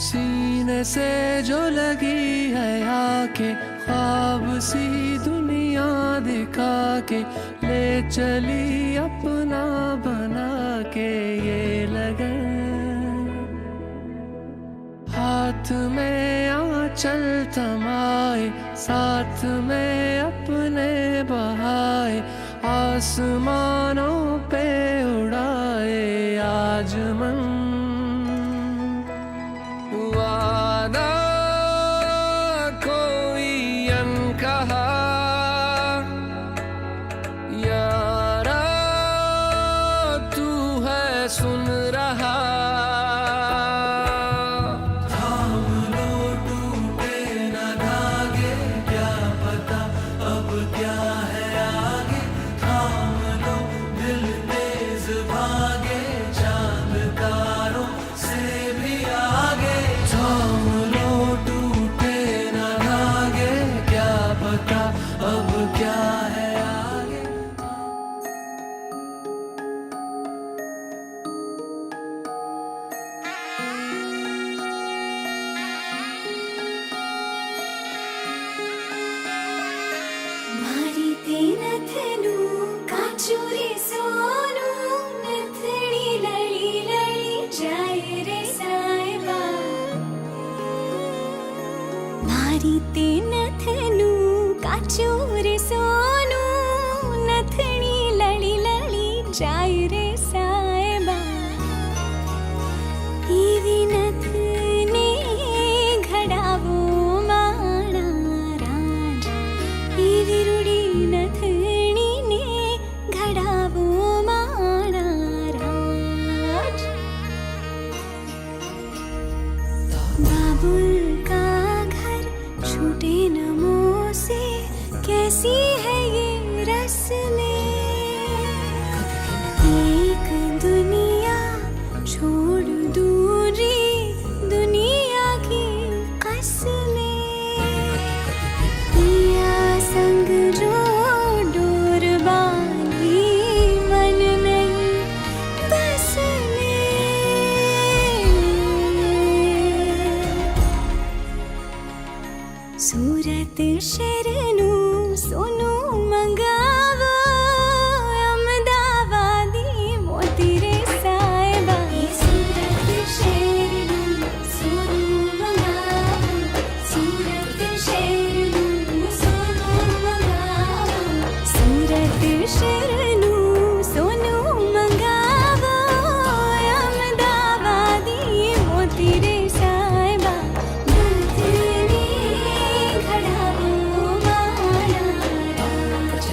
सीने से जो लगी है आके ख्वाब सी दुनिया दिखा के ले चली अपना बना के ये लगन। हाथ में आंचल थमाए साथ में अपने बहाए आसमानों पे उड़ाए आज मन। वादा कोई अनकहा यारा तू है सुन रहा। थाम लो टूटे न धागे क्या पता अब क्या है आगे। थाम लो दिल तेज भागे चांद तारों से भी आगे। थाम लो टूटे न धागे क्या पता अब क्या है आगे। मारी ते नथनु काचूरी सोनू नथड़ी लड़ी लड़ी जाए रे साहिबा। मारी ते नथनु काचूरी सोनू नथड़ी लड़ी लड़ी जाए रे साहिबा। ईवी नथने घडावो माणा राज। ईवी रूडी नथनी ने घडावो माणा राज। बाबुल का घर छूटे नमों से कैसी है ये रस्में। एक दुनिया छोड़ दूरी दुनिया की कसमें। पिया संग जो डोर बांधी मन नहीं बस में। सूरत शरणू सोनू मंगावो अहमदाबादी मोती रे साहिबा। सूरत शरणू सोनू मंगावो सूरत शरणू सोनू मंगावो। सूरत शरणू सोनू मंगावो अहमदाबादी मोती रे साहिबा। नथनी घडावो माणा राज।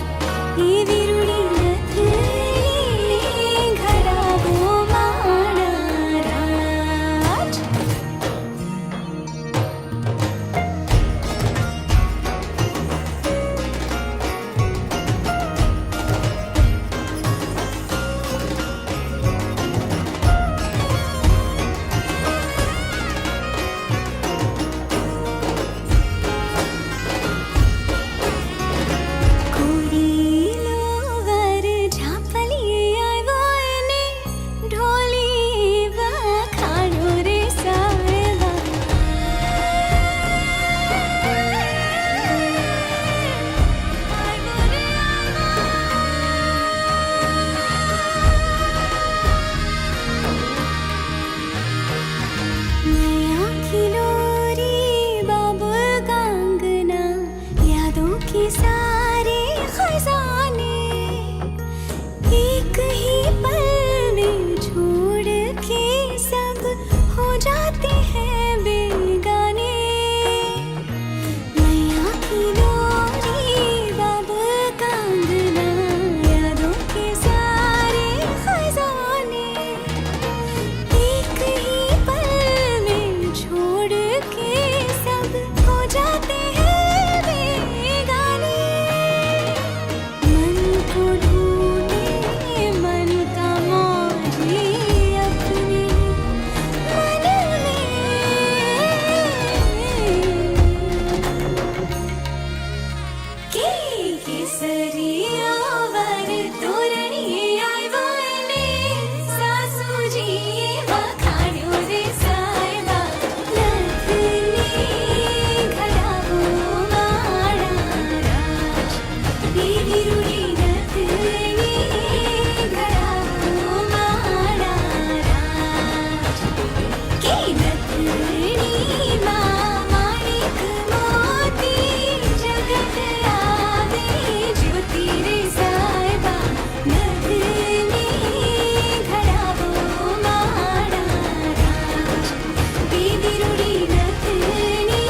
बिरुडी नथनी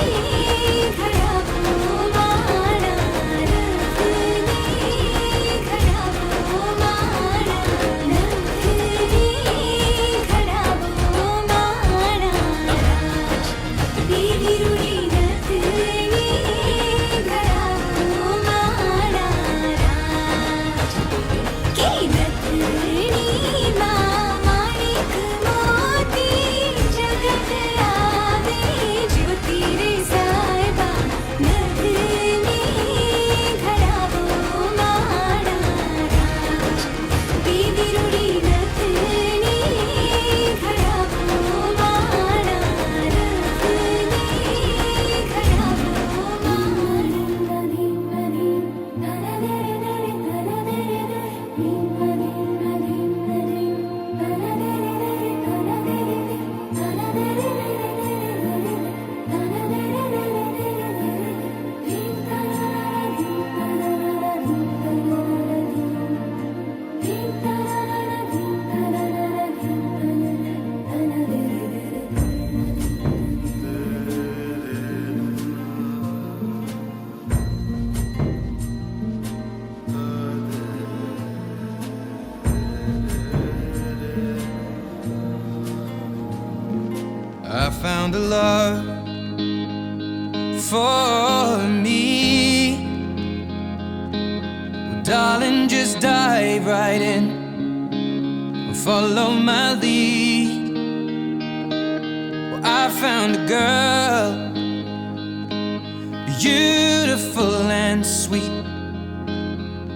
घडावो माळा नथनी घडावो माळा नथनी घडावो माळा बिरुडी नथनी घडावो माळा के नथनी माणिक मोती जगत आवे ज्योती रे साहेबा नथनी घडावो माळा बिरुडी नथनी घडावो माळा I found a love for me. Well, darling, just dive right in and follow my lead. Well, I found a girl, beautiful and sweet.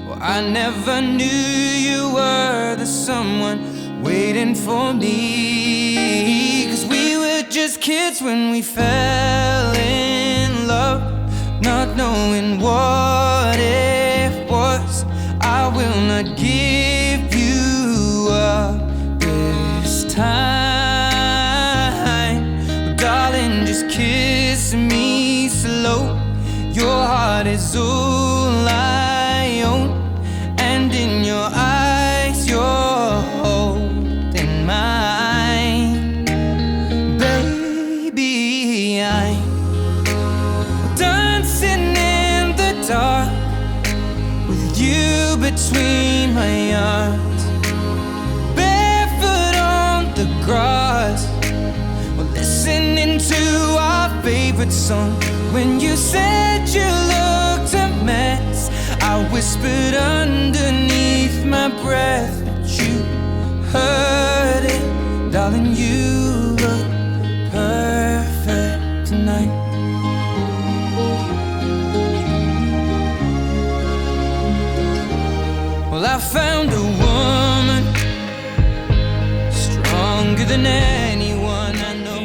Well, I never knew you were the someone waiting for me. 'Cause we were just kids when we fell in love, not knowing what it was. I will not give you up this time. But darling, just kiss me slow. Your heart is all I own, and in your eyes you're holding mine. Baby, I'm dancing in the dark with you between my arms, barefoot on the grass. We're listening to our favorite song. When you said you looked a mess, I whispered underneath my breath, but you heard it. Darling, you look perfect tonight. Well, I found a woman stronger than anyone I know.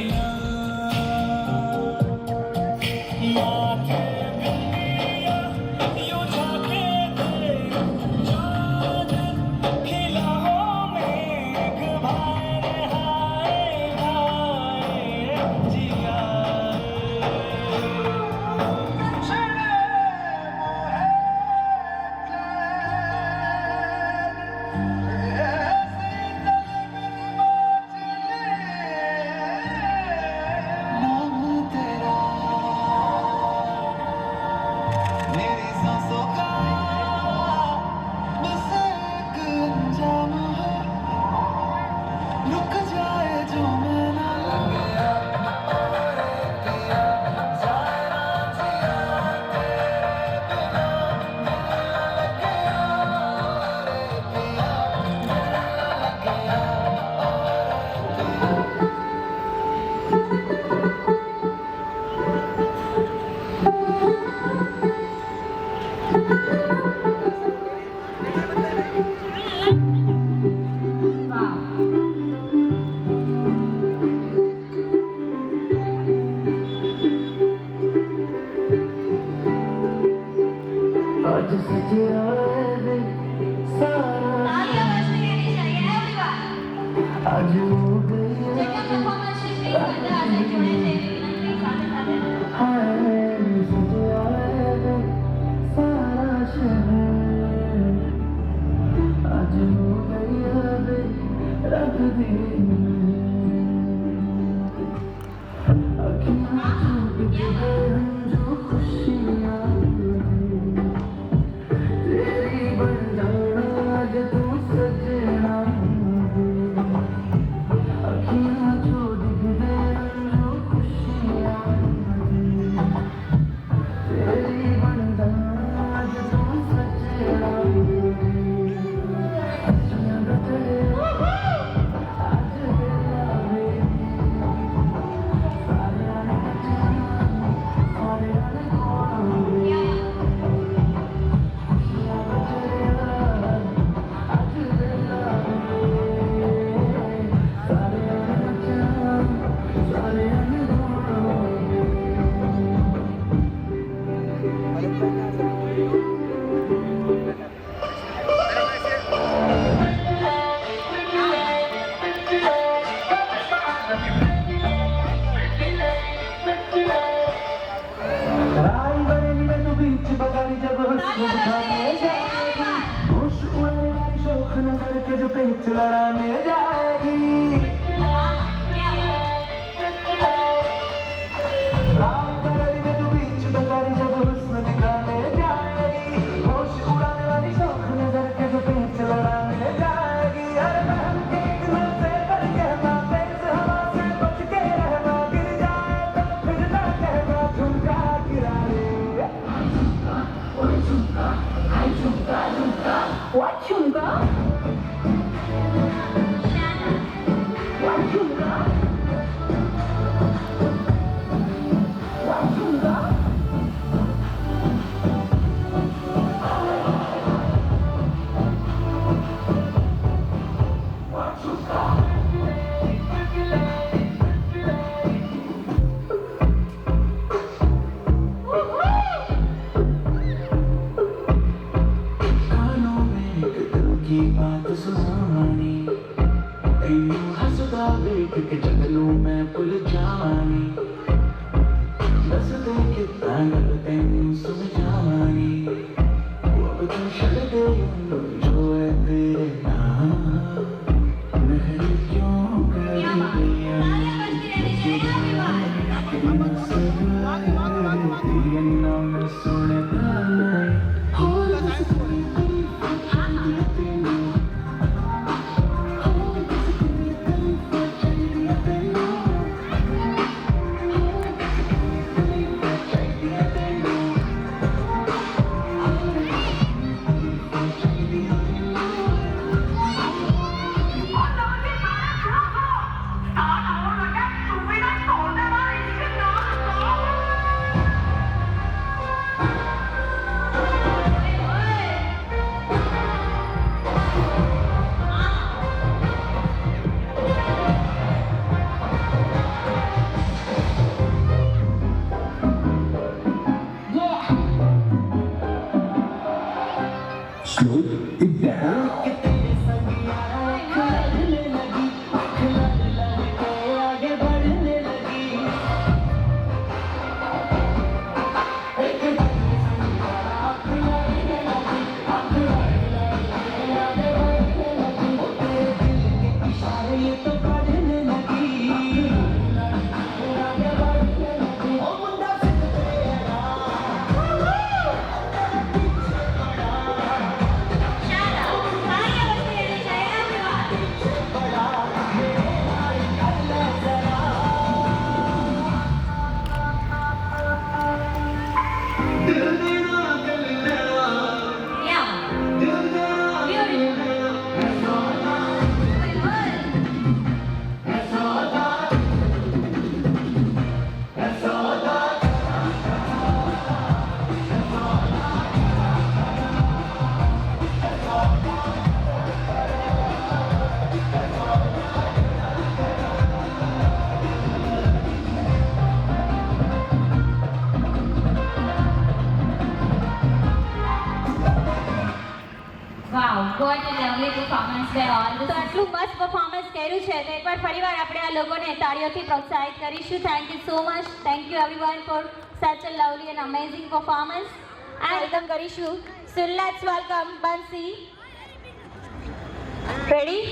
ਗੱਲ ਤੈਨੂੰ ਸਮਝਾਵਾਂਗੀ ਉਹ ਤੂੰ ਛੱਡ ਗਈ ਜੋ ਹੈ ਤੇਰੇ ਨਾਲ ਨਖਰੇ ਕਿਉਂ ਕਰਦੀ ਹੈ ਤੇਰੇ ਨਾਮ ਸੁਣਦਾ ਨਹੀਂ Slow it down. Wow, what a lovely performance by all the તો આટલું મસ્ત પરફોર્મન્સ કર્યું છે તો એકવાર ફરીવાર આપણે આ લોકોને તાળીઓથી પ્રોત્સાહિત કરીશું. Thank you so much. Thank you everyone for such a lovely and amazing performance. And welcome કરીશું. So let's welcome Bansi. Ready?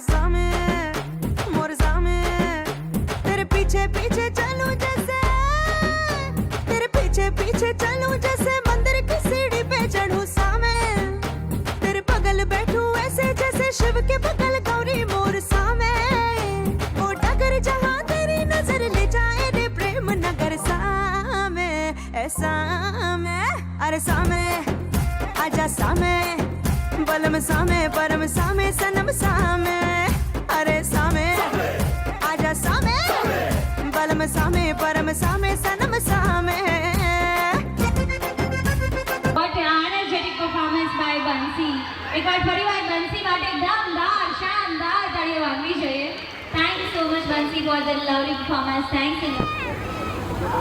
सामे मोर सामे तेरे पीछे पीछे चलूं जैसे तेरे पीछे पीछे चलूं जैसे मंदिर की सीढ़ी पे चढ़ूं सामे तेरे बगल बैठूं ऐसे जैसे शिव के बगल गौरी मोर सामे ओ डगर जहां तेरी नजर ले जाए रे प्रेम नगर सामे ऐसा में अरे सामे आजा सामे बलम सामे परम सामे सनम सामे अरे सामे आजा सामे बलम सामे परम सामे सनम सामे What an energetic performance by Bansi. એકવાર ફરીવાર બંસી માટે દમદાર શાનદાર તાળીઓ વાગવી જોઈએ. Thank you so much Bansi for the lovely performance. Thanks a lot.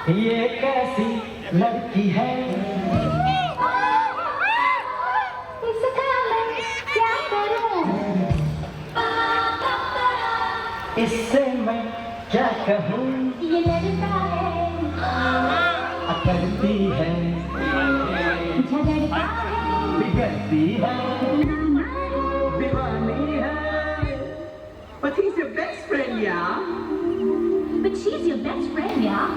ये कैसी लड़की है इसका मैं क्या करूं इससे मैं क्या कहूँ ये लड़का है करती है झगड़ता है बिगड़ती है दीवानी है But he's your best friend, yeah? But she's your best friend, yeah?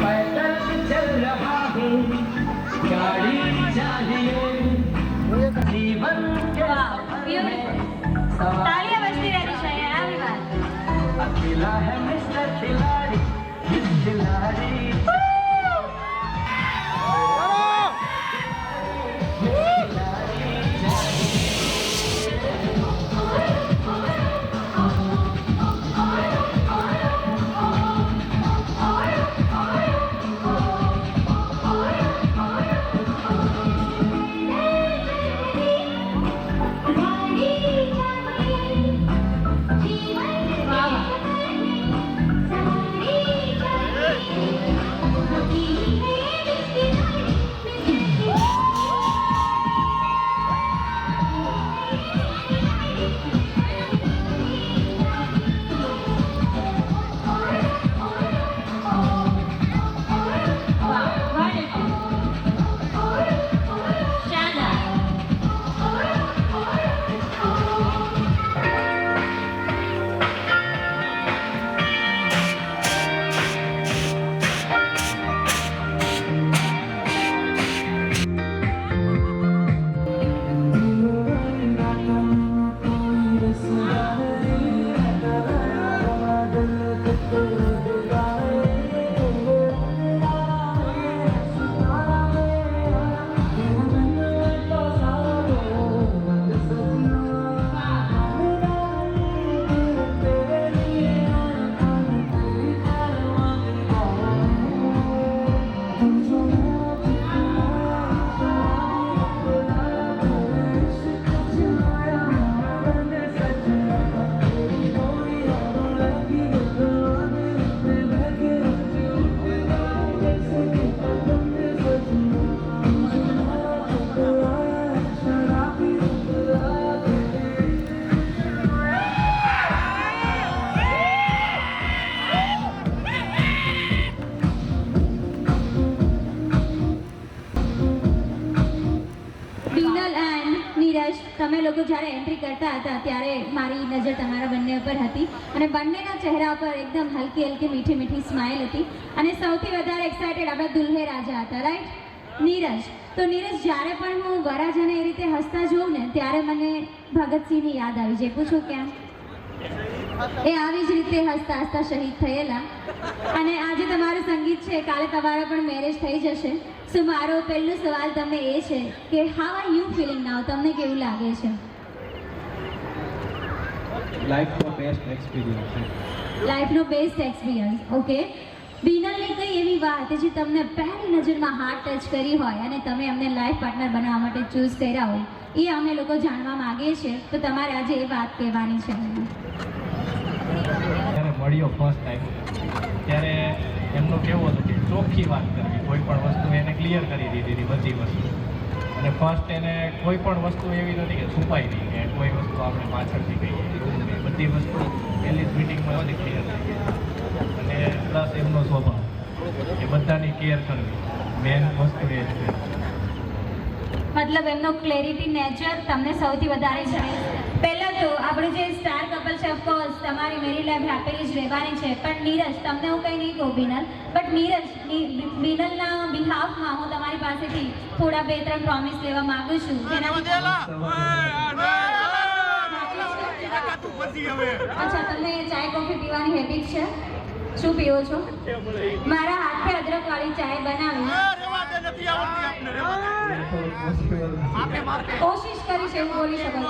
पैदल चल रहा हूँ गाड़ी चाहिए जीवन के सफर में सवार તાળીઓ બજતી રહેવી જોઈએ everyone. अकेला है मिस्टर खिलाड़ी इस खिलाड़ी તમે લોકો જ્યારે એન્ટ્રી કરતા હતા ત્યારે મારી નજર તમારા બંને ઉપર હતી અને બંનેના ચહેરા પર એકદમ હલકી હલકી મીઠી મીઠી સ્માઇલ હતી અને સૌથી વધારે એક્સાઇટેડ આપણા દુલ્હે રાજા હતા, રાઈટ? નીરજ. તો નીરજ, જ્યારે પણ હું વરરાજાને એ રીતે હસતા જોઉં ને ત્યારે મને ભગતસિંહની યાદ આવી જાય. પૂછું કેમ? એ આવી જ રીતે હસતા હસતા શહીદ થયેલા. અને આજે તમારું સંગીત છે, કાલે તમારા પણ મેરેજ થઈ જશે. સો મારો પહેલો સવાલ તમને એ છે કે હાઉ આર યુ ફીલિંગ નાઉ? તમને કેવું લાગે છે? લાઈફનો બેસ્ટ એક્સપિરિયન્સ છે. લાઈફનો બેસ્ટ એક્સપિરિયન્સ. ઓકે. બિનલની કઈ એવી વાત જે તમને પહેલી નજરમાં હાર્ટ ટચ કરી હોય અને તમે અમને લાઈફ પાર્ટનર બનાવવા માટે ચૂઝ કર્યા હોય, એ અમે લોકો જાણવા માંગીએ છીએ. તો તમારે આજે એ વાત કહેવાની છે. જ્યારે મળ્યો ફર્સ્ટ ટાઈમ ત્યારે એમનું કેવું હતું કે ચોખ્ખી વાત કરવી, કોઈ પણ વસ્તુ એને ક્લિયર કરી દીધી હતી બધી વસ્તુ. અને ફર્સ્ટ એને કોઈ પણ વસ્તુ એવી નથી કે છુપાઈ નહીં, કે કોઈ વસ્તુ આપણે પાછળથી કહીએ, બધી વસ્તુ પહેલી જ મિટિંગમાં બધી ક્લિયર થઈ ગઈ. અને પ્લસ એમનો સ્વભાવ એ બધાની કેર કરવી, મેન વસ્તુ એ જ છે. મતલબ એમનો ક્લેરિટી નેચર તમને સૌથી વધારે છે. પહેલાં તો આપણું જે સ્ટાર કપલ છે, ઓફકોર્સ તમારી મેરી લાઈફ હેપીલી જ રહેવાની છે. પણ નીરજ, તમને હું કંઈ નહીં કહું બિનલ, બટ નીરજ, બિનલના બિહાફમાં હું તમારી પાસેથી થોડા 2-3 પ્રોમિસ લેવા માંગુ છું. અચ્છા, તમને ચાય કોફી પીવાની હેબિટ છે? શું પીવો છો? મારા હાથે અદરકવાળી ચાય બનાવી કોશિશ કરીશ એવું બોલી શકો.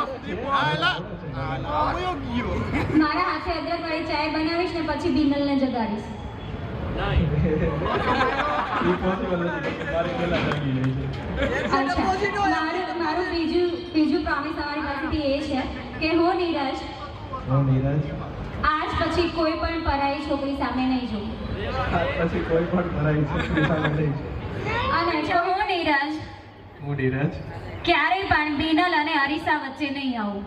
મારા હાથે અદરકવાળી ચાય બનાવીશ ને પછી બિનલને જગાડીશ. અચ્છા, મારું બીજું પ્રોમિસ તમારી પાસેથી એ છે કે હું નીરજ આજ પછી કોઈ પણ પરાઈ છોકરી સામે નહીં જોઉં. અને હું નીરજ ક્યારેય પણ બિનલ અને અરીસા વચ્ચે નહીં આવું.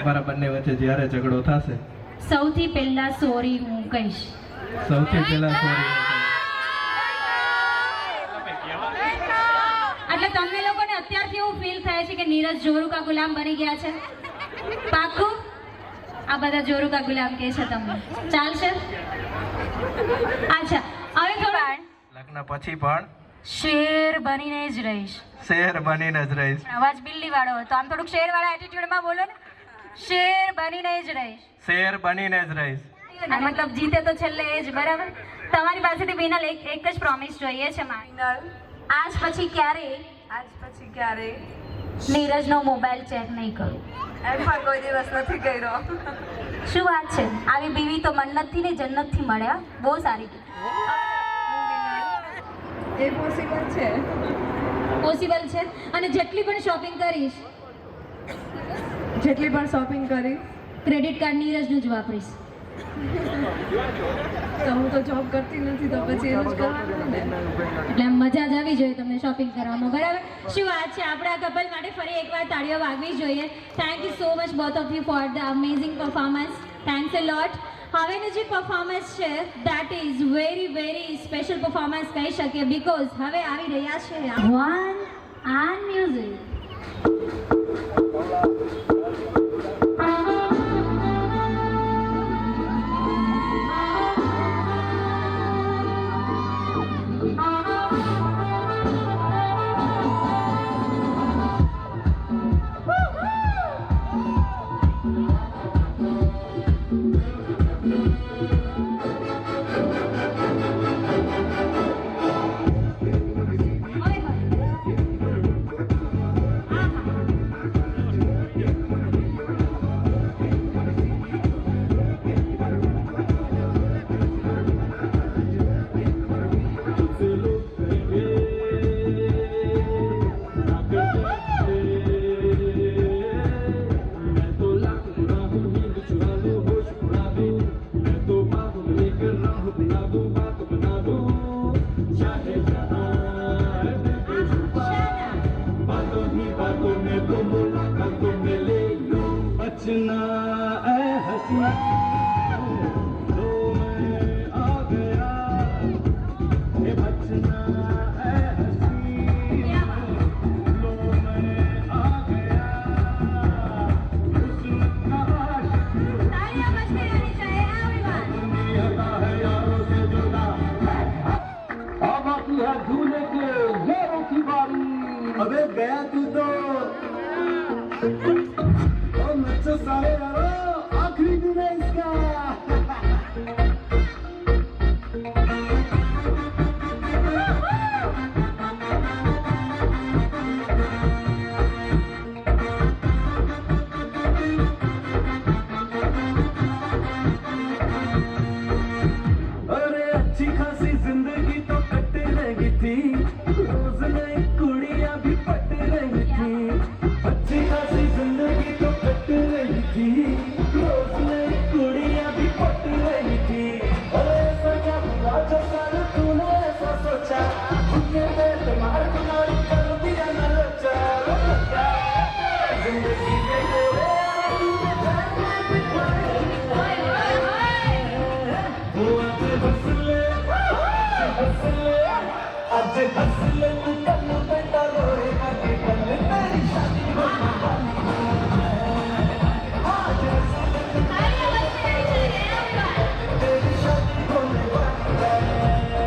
મારા બંને વચ્ચે જ્યારે ઝઘડો થશે સૌથી પહેલા સોરી હું કહીશ. સૌથી પહેલા સોરી. એટલે તમને લોકોને અત્યારથી એવું ફીલ થાય છે કે નીરજ જોરુ કા ગુલામ બની ગયા છે? પાક્કું? આ બધા જોરુ કા ગુલામ કહે છે તમને, ચાલશે? અચ્છા, હવે થોડા લગ્ન પછી પણ શેર બનીને જ રહીશ. શેર બનીને જ રહીશ. અવાજ બિલ્લી વાળો હતો, આમ થોડુંક શેર વાળા એટીટ્યુડમાં બોલો ને. શેર બનીને જ રહીશ. શેર બનીને જ રહીશ. મતલબ જીતે તો છેલ્લે એ જ, બરાબર? તમારી પાસેથી બિનલ એક જ પ્રોમિસ જોઈએ છે મારી. આજ પછી ક્યારે નીરજનો મોબાઈલ ચેક નહીં કરું. કોઈ દિવસ નથી કર્યો. શું વાત છે? આવી બીવી તો મન્નતથી ને જન્નતથી મળ્યા. બહુ સારી. એ પોસિબલ છે. પોસિબલ છે. અને જેટલી પણ શોપિંગ કરીશ ક્રેડિટ કાર્ડ નીરજનું જ વાપરીશ. તો હું તો જોબ કરતી નથી, તો પછી એવું જ કરવાનું ને. એટલે આમ મજા જ આવી જોઈએ તમને શોપિંગ કરવામાં, બરાબર? શું વાત છે? આપણા કપલ માટે ફરી એકવાર તાળીઓ વાગવી જોઈએ. Thank you so much both of you for the amazing performance. Thanks a lot. હવેનું જે પરફોર્મન્સ છે that is very special performance કહી શકીએ, બીકોઝ હવે આવી રહ્યા છે વન એન્ડ મ્યુઝિક. अबे गया तू तो ओ मुझसे सारे यारो आखिरी दिन है इसका अरे अच्छी खासी जिंदगी तो कट रही थी रोज नई कुड़ियां भी पट रही थी अच्छी खासी जिंदगी तो कट रही थी रोज नई कुड़ियां भी पट रही थी अरे ऐसा क्या बुरा जो कर तूने ऐसा सोचा दुनिया में तुम्हारे तुम्हारी कर दिया न लोचा जिंदगी में तेरे तूने जान में बिठाई वो आज हंस ले तू कल बेटा रोएगा कि कल तेरी शादी होने वाली है आज हंस ले तू तेरी शादी होने वाली है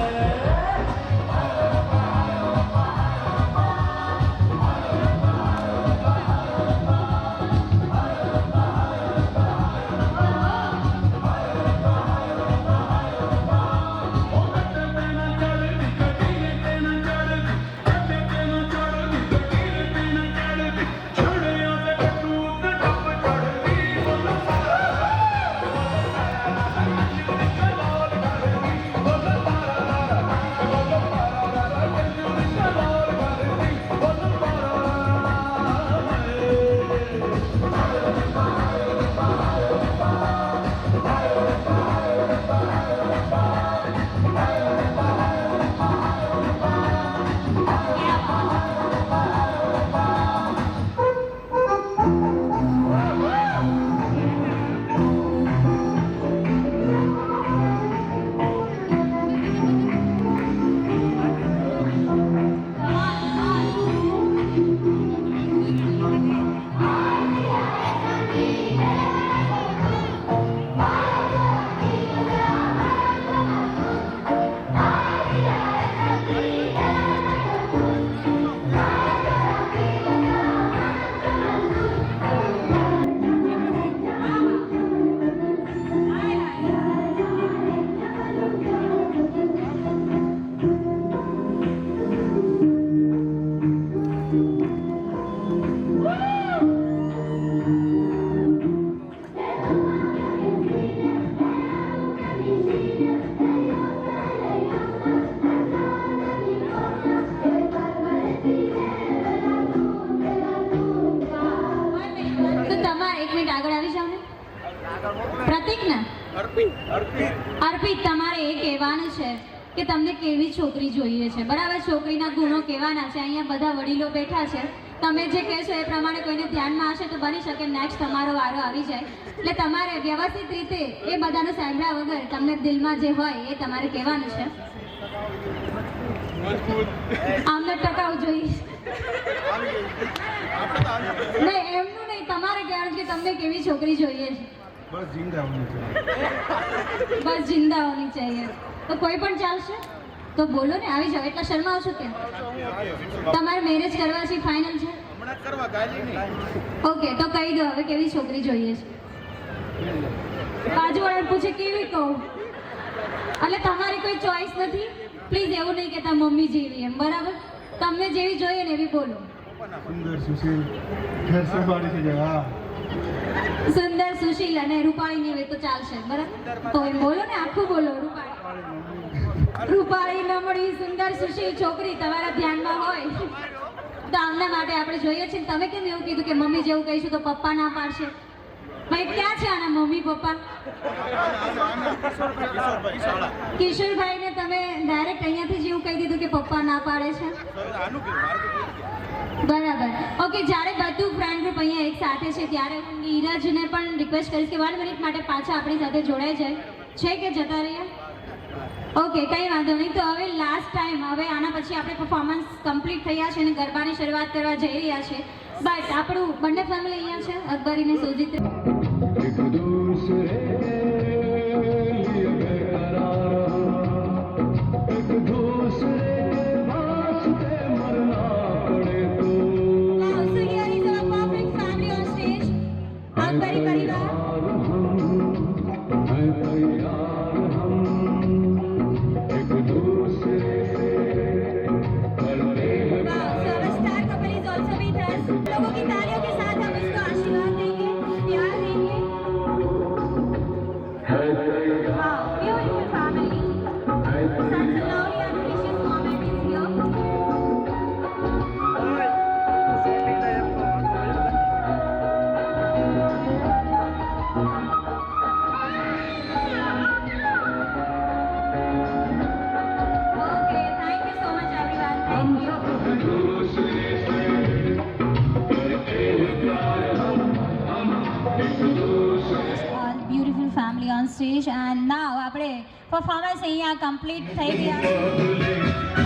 અર્પિત તમારે એ કહેવાનું છે કે તમને કેવી છોકરી જોઈએ છે બરાબર છોકરીના ગુણો કહેવાના છે અહીંયા બધા વડીલો બેઠા છે તમે જે કહેશો એ પ્રમાણે કોઈને ધ્યાનમાં હશે તો બની શકે નેક્સ્ટ તમારો વારો આવી જાય એટલે તમારે વ્યવસ્થિત રીતે એ બધાનું સાંભળ્યા વગર તમને દિલમાં જે હોય એ તમારે કહેવાનું છે આમને ટકાવું જોઈએ નહીં એમનું નહીં તમારે કહેવાનું કે તમને કેવી છોકરી જોઈએ છે बस जिंदा होनी चाहिए બસ જિંદા હોની ચાહીએ તો કોઈ પણ ચાલશે તો બોલો ને આવી જાઓ એટલા શરમાવો છો કે તમારે મેરેજ કરવા છે ફાઇનલ છે ઓકે તો કહી દો હવે કેવી છોકરી જોઈએ છે બાજુવાળા પૂછે કેવી કહું એટલે તમારી કોઈ ચોઈસ નથી પ્લીઝ એવું નહીં કે તાર મમ્મી જેવી એમ બરાબર તમને જેવી જોઈએ ને એવી બોલો सुंदर सुशील घर संभाली से जगह સુંદર સુશીલ અને રૂપાળી ની હોય તો ચાલશે બરાબર તો એમ બોલો ને આખું બોલો રૂપાળી નમળી સુંદર સુશીલ છોકરી તમારા ધ્યાનમાં હોય તો આમના માટે આપણે જોઈએ છીએ તમે કેમ એવું કીધું કે મમ્મી જેવું કહીશું તો પપ્પા ના પાડશે ભાઈ ક્યાં છે આના મમ્મી પપ્પા કિશોરભાઈ ને તમે ડાયરેક્ટ અહીંયાથી જ એવું કહી દીધું કે પપ્પા ના પાડે છે બરાબર ઓકે જ્યારે બધું ફ્રેન્ડ ગ્રુપ અહીંયા એક સાથે છે ત્યારે હું નીરજને પણ રિક્વેસ્ટ કરીશ કે 1 મિનિટ માટે પાછા આપણી સાથે જોડાઈ જાય છે કે જતા રહ્યા ઓકે કંઈ વાંધો નહીં તો હવે લાસ્ટ ટાઈમ હવે આના પછી આપણે પરફોર્મન્સ કમ્પ્લીટ થયા છે અને ગરબાની શરૂઆત કરવા જઈ રહ્યા છે બટ આપણું બંને ફેમિલી અહીંયા છે અકબરી ને સુજીત एक दूसरे लिए बेकरार एक दूसरे वास्ते मरना पड़े तो પરફોર્મન્સ અહીંયા કમ્પ્લીટ થઈ ગયા.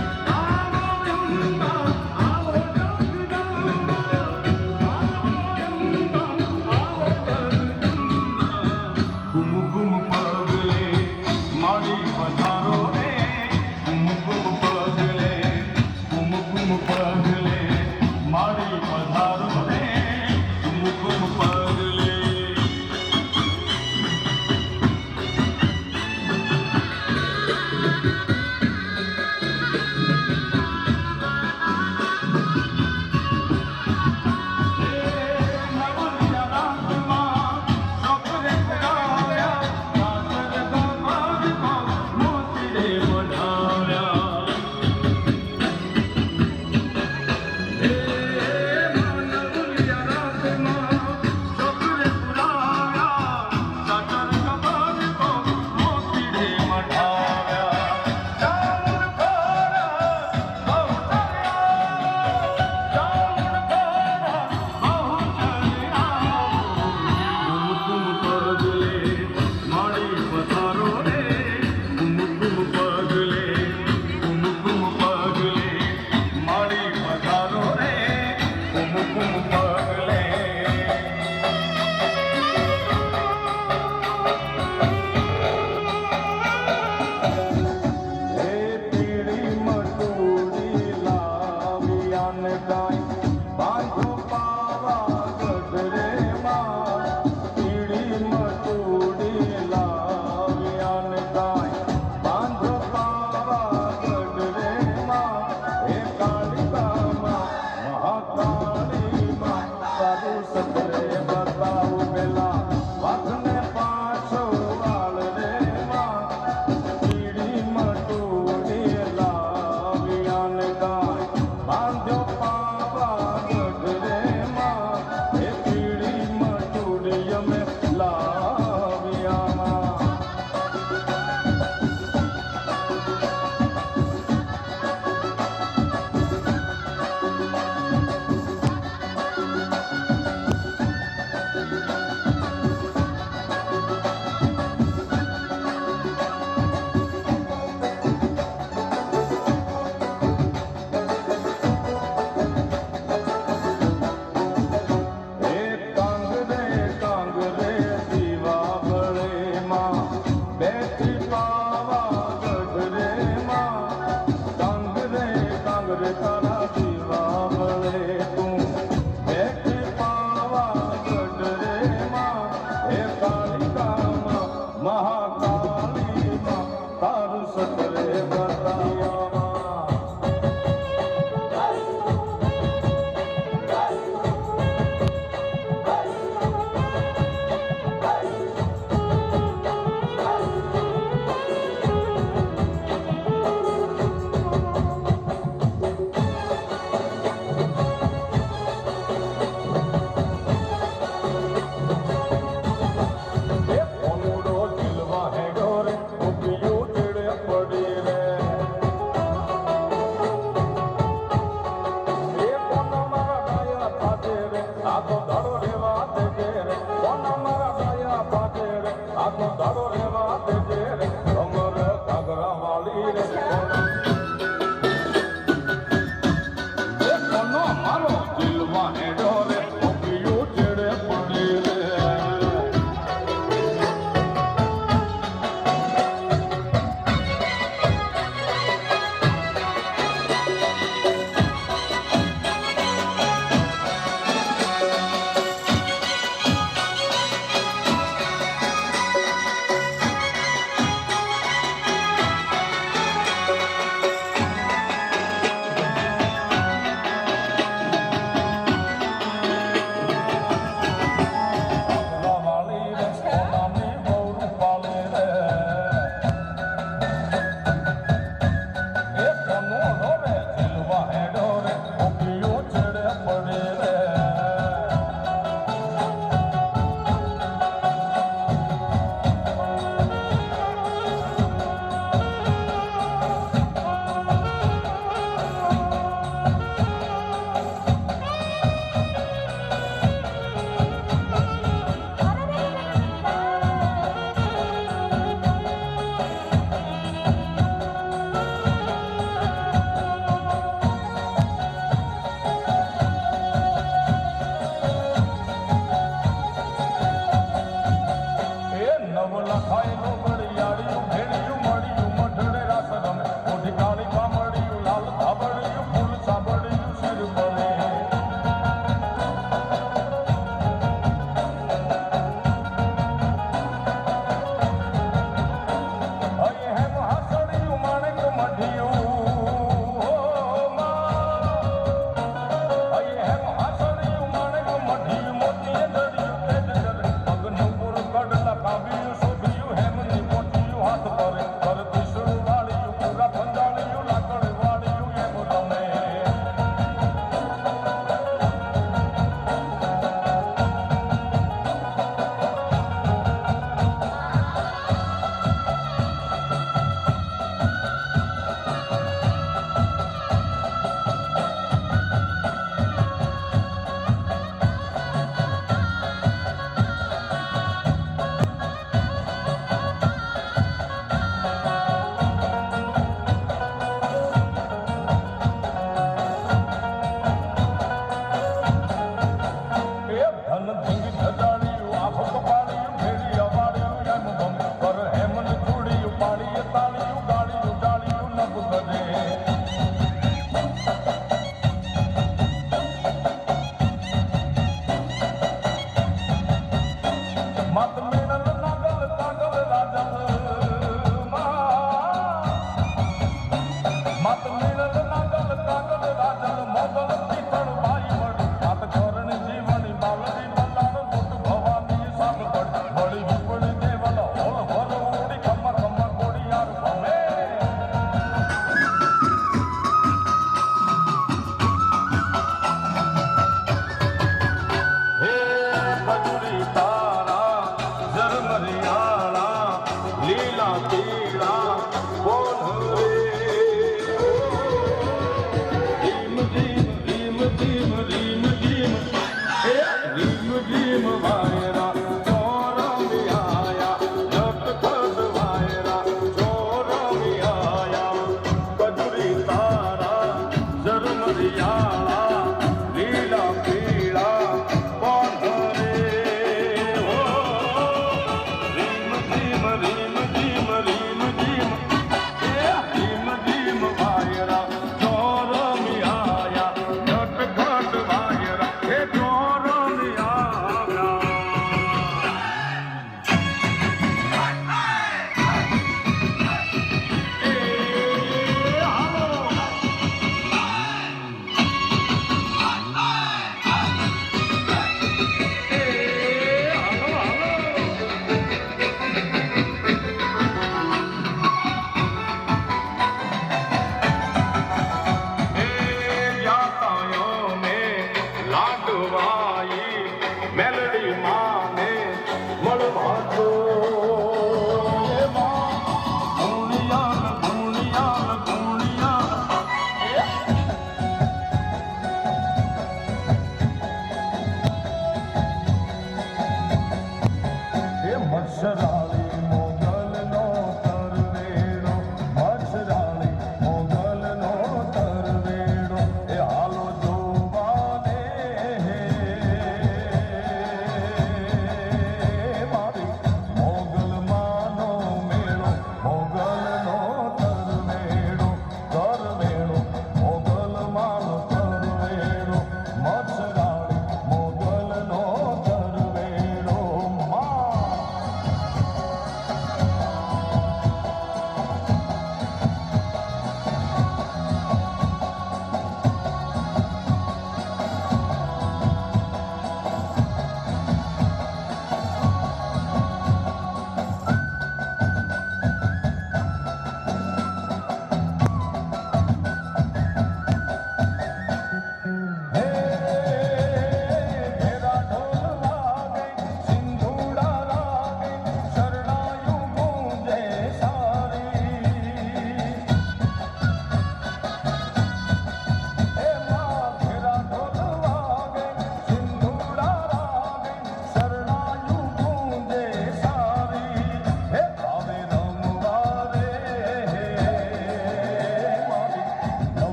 પડી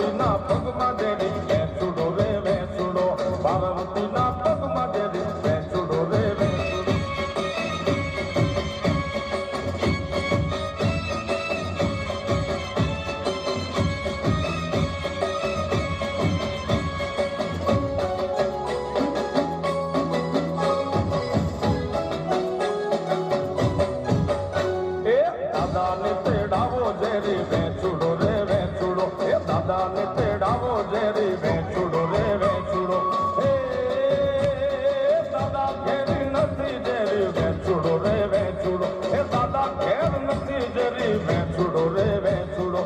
પાર્વતીના પગમાં દેવી વેચુડો રે વેચુડો પાર્વતીના પગમાં દેવી વેચુડો રે વેચુડો એ દાદાને તેડાવો જેરી વેચુડો રે વેચુડો એ દાદાને તેડાવો જેરી વેચુડો રે વેચુડો એ દાદા ઘેર નથી જેરી વેચુડો રે વેચુડો એ દાદા ઘેર નથી જેરી વેચુડો રે વેચુડો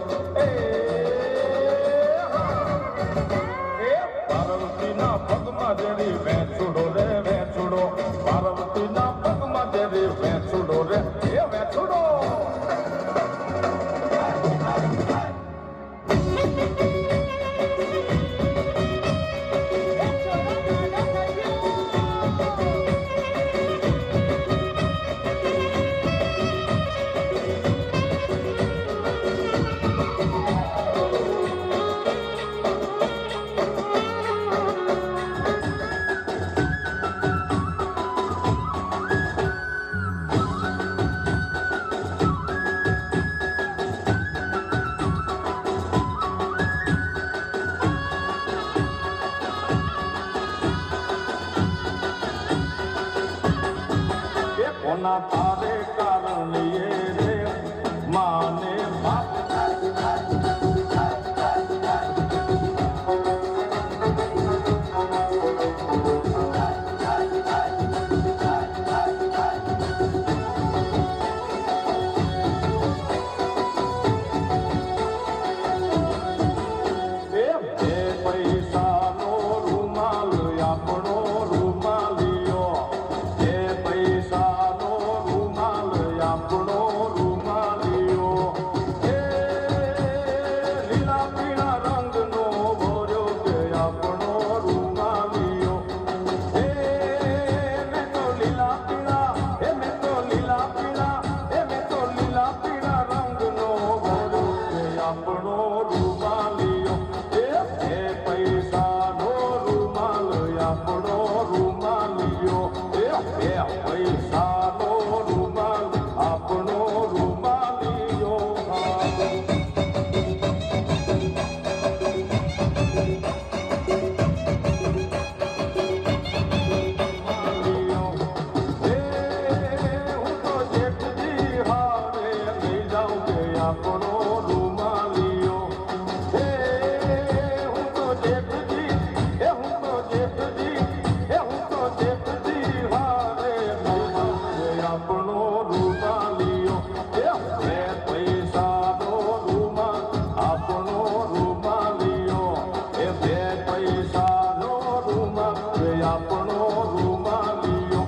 એ પાર્વતીના પગમાં જેરી વેચુડો રે વેચુડો પાર્વતીના પગમાં જેરી વેચુડો રે એ વેચુડો કોના તારે કારણે રે માને બાપ એ પૈસાનો રૂમાલ આપણો રૂમાલિયો એ પૈસાનો રૂમાલ આપણો રૂમાલિયો એ લીલા પીળા રંગનો ભર્યો કે આપણો રૂમાલિયો એ મેં તો લીલા પીળા એ મેં તો લીલા પીળા એ મેં તો લીલા પીળા રંગનો ભર્યો કે આપણો રૂમાલિયો એ પૈસાનો રૂમાલ આપણો રૂમાલિયો એ પૈસાનો રૂમાલ આપણો રૂમાલિયો હું તો જેઠજી હારે લઈ જાઉં કે આપણો રૂમાલિયો હું તો જેઠજી હું તો જેઠજી હું તો જેઠજી હારે લઈ જાઉં કે આપણો રૂમાલિયો એ પૈસાનો રૂમાલ આપણો રૂમાલિયો એ પૈસાનો રૂમાલ આપણો રૂમાલિયો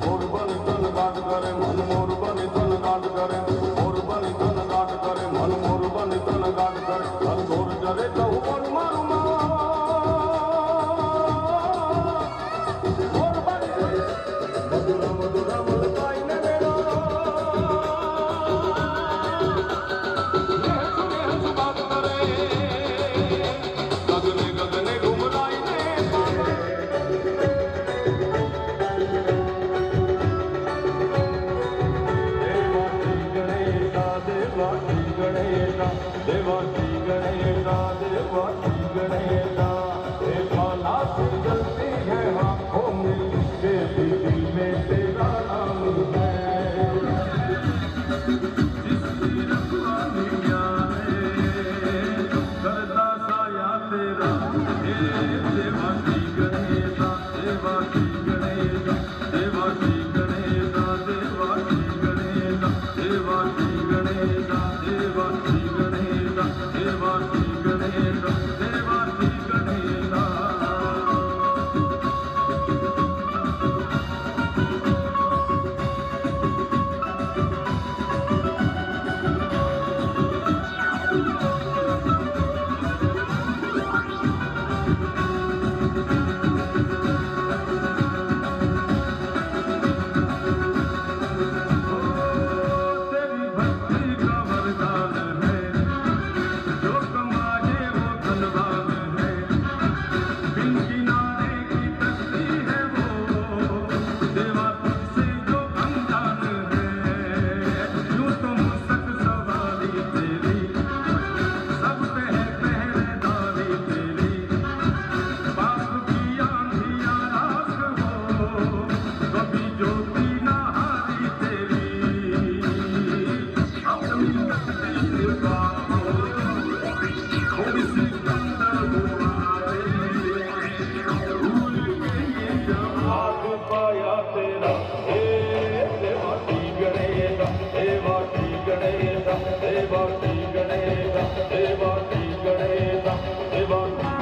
મોરબની તલગાટ કરે મન મોરબની તલગાટ કરે મોરબની તલગાટ કરે મન મોરબની તલગાટ કરે હર દોર જરે કહું મોર મારું મોરબની મધુર મધુર મલકાઈને મેળો નેહસુ બાત કરે ગગને ગગને ઘુમરાઈને દેવાસી ગણેશા દેવાસી ગણેશા દેવાસી ગણેશા हे माला से जलती है आँखों में जिसके भी दिल में तेरा नाम है जिसकी रखवालियाँ है करता साया तेरा हे देवासी गणेशा देवासी गणेशा देवासी गणेशा देवासी गणेशा देवासी गणेशा देवासी गणेशा देवासी गणेशा देवासी तेरी सब पे है पहरेदारी तेरी बाप की आंधियां राख हो कभी ज्योति ना हारी तेरी अपनी गति से बाबो थोड़ी सी कंदर बुआरे भूल गई ये जवाब पाया तेरा देवाती Ganesh देवाती Ganesh देवाती Ganesh देवाती Ganesh देवाती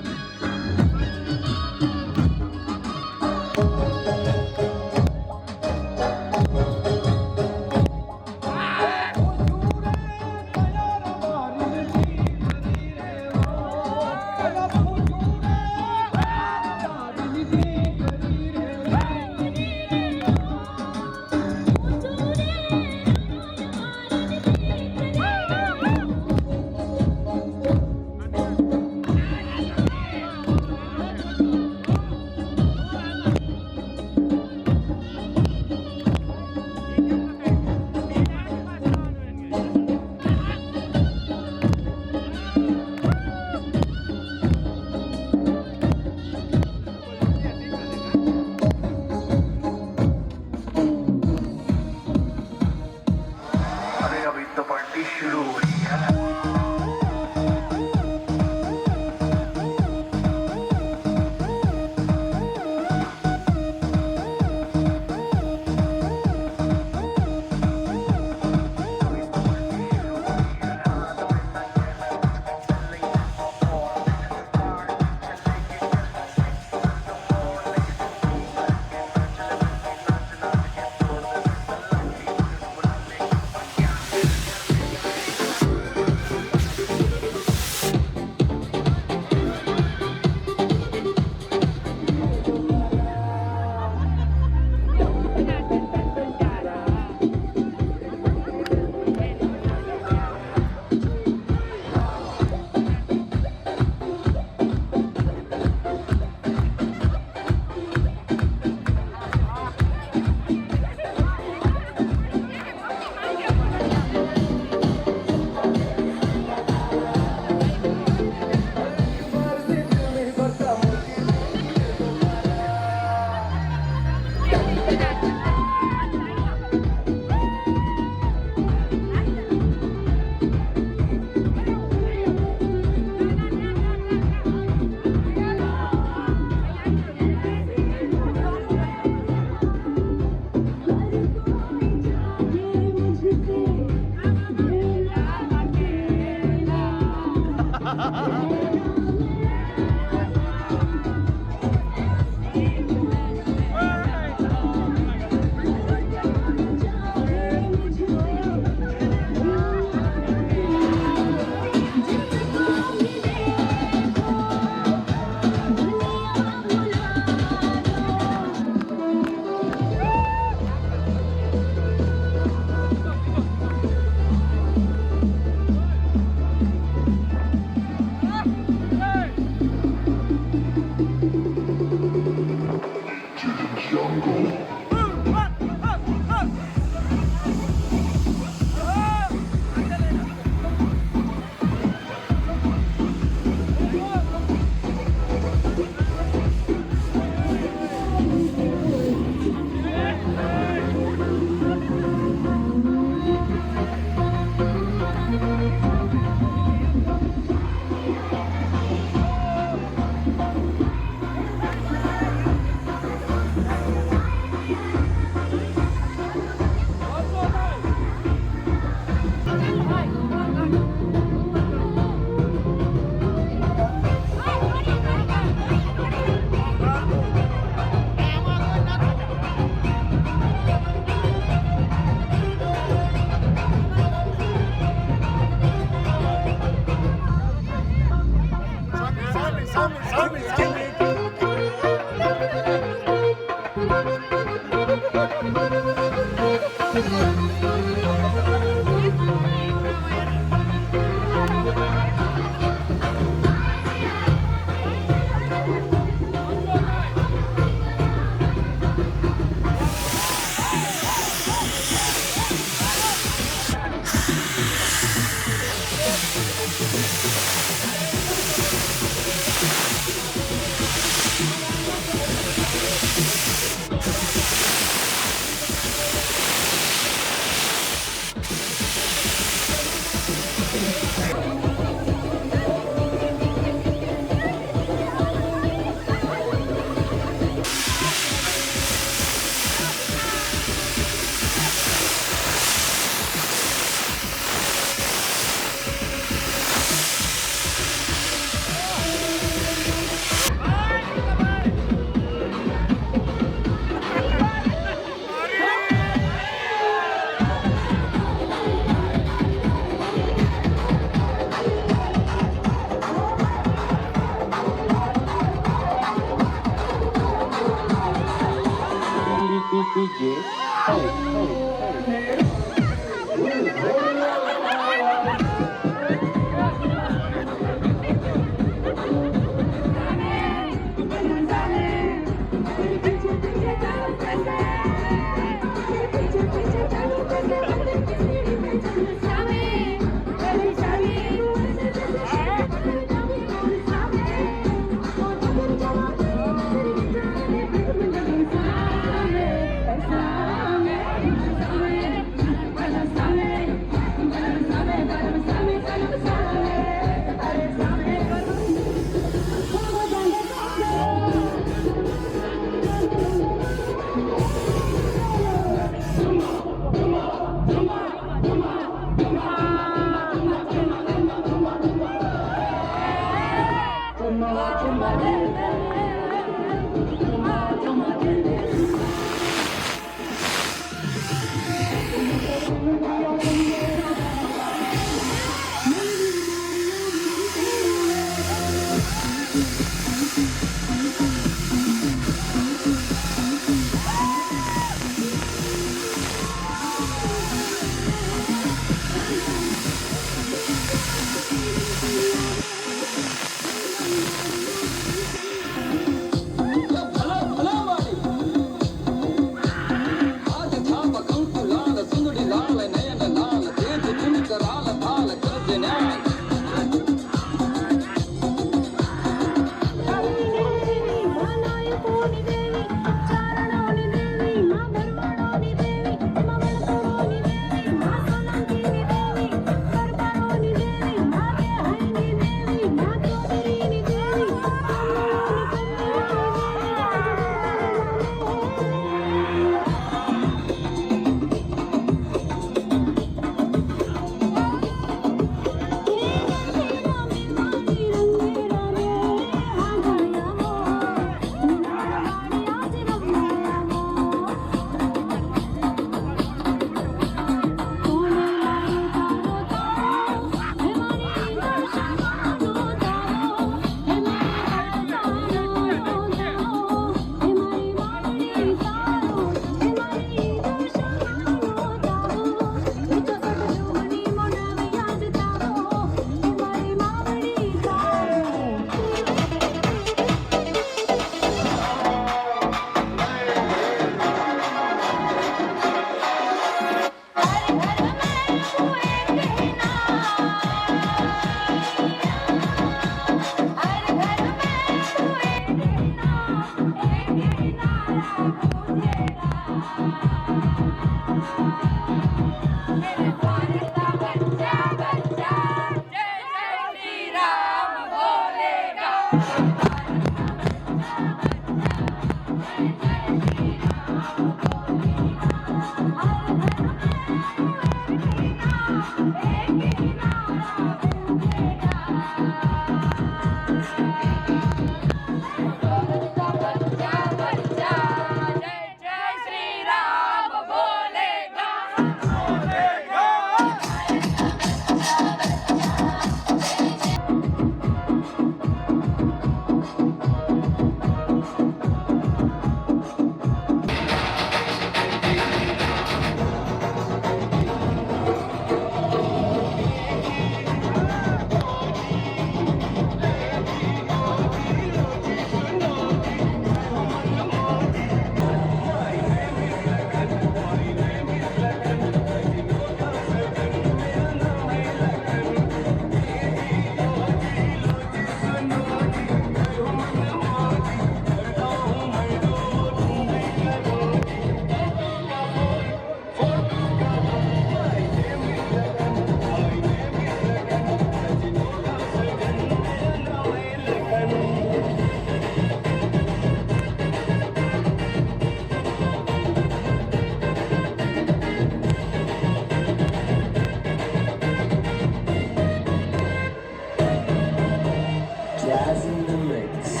Jazz in the mix.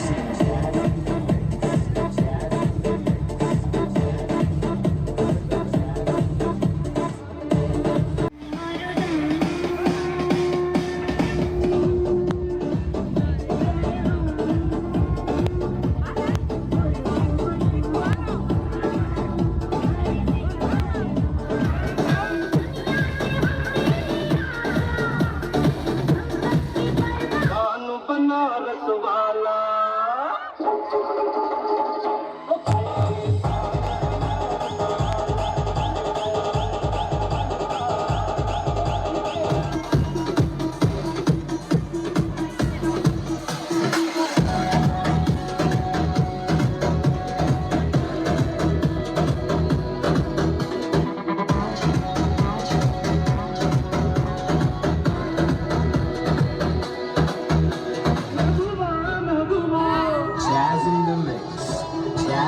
कान बनारस वाला Jazz in the mix. Jazz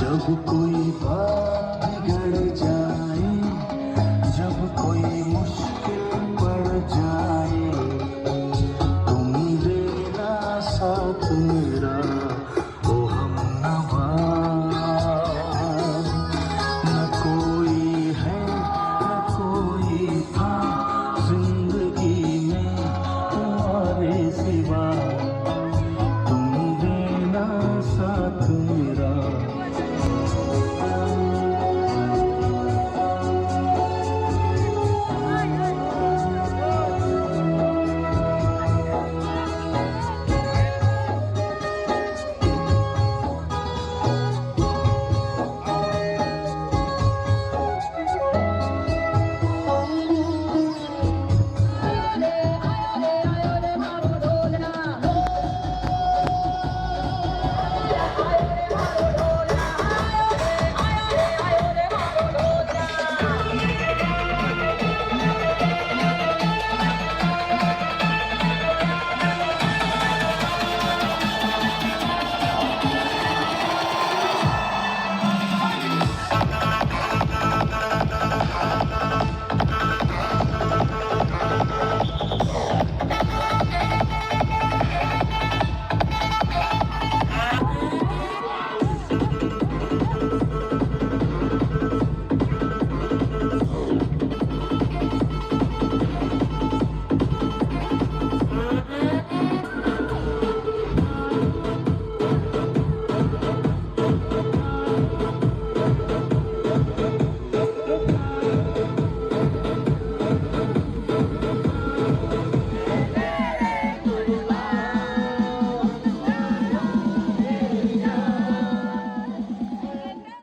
जब कोई बात